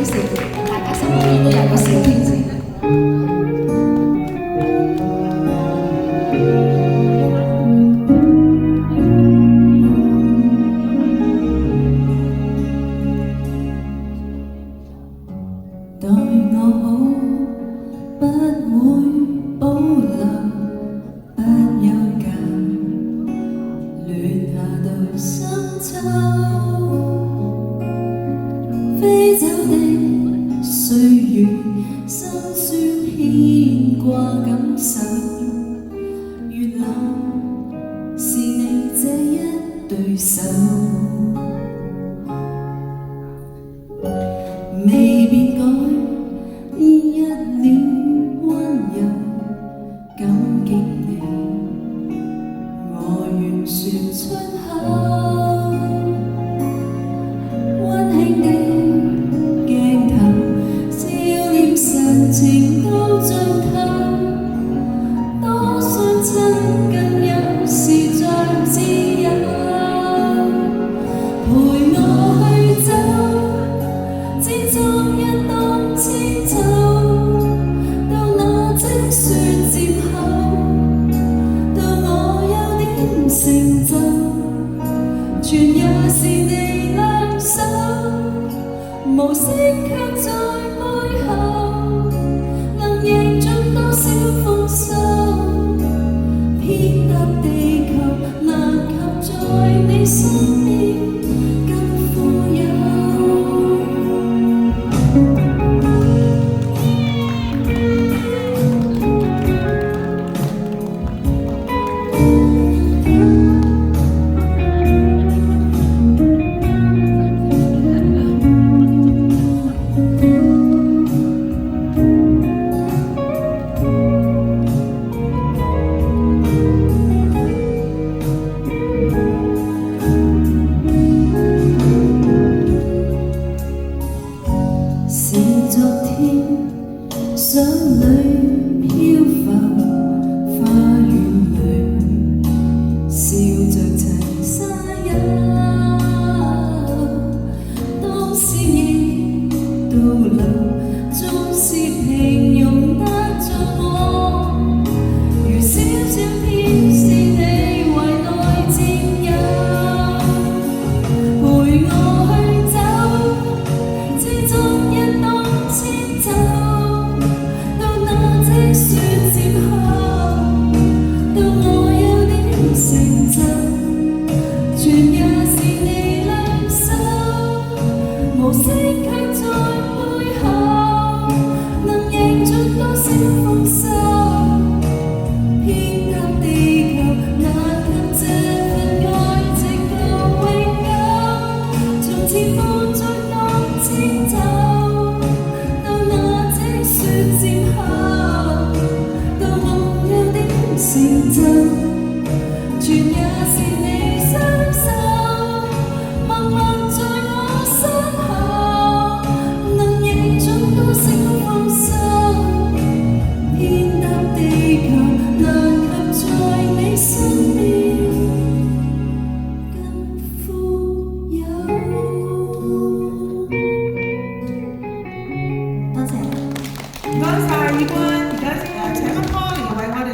少，大家心裏都有個小天使。待我好，不會保留，不休假，戀下到深秋。飛走的歲月，辛酸牽掛感受，原來是你這一對手。未變改，一臉溫柔，感激你，我願說出口。溫馨的鏡頭，笑臉神情都像透，多想親近有時像自由，陪我去走。始終一當千秋，到那積雪漸厚，到我有點成就，全也是你兩手，無聲卻在背後，能贏盡多少豐收，遍踏地球，難及在你身邊。是昨天，想裏漂浮，花園裏笑着齊沙丘。當思憶到老，縱是平庸得着我，如小小天使你懷內佔有，陪我去走，始終一當千秋，到那積雪漸厚，到我有點成就，全也是你兩手，無聲卻在背後，能贏盡多少豐收，遍踏地球，難及這份愛直到永久，從前伴着我前走。成就，全也是你雙手，默默在我身後，能贏盡多少豐收，遍踏地球，難及在你身邊。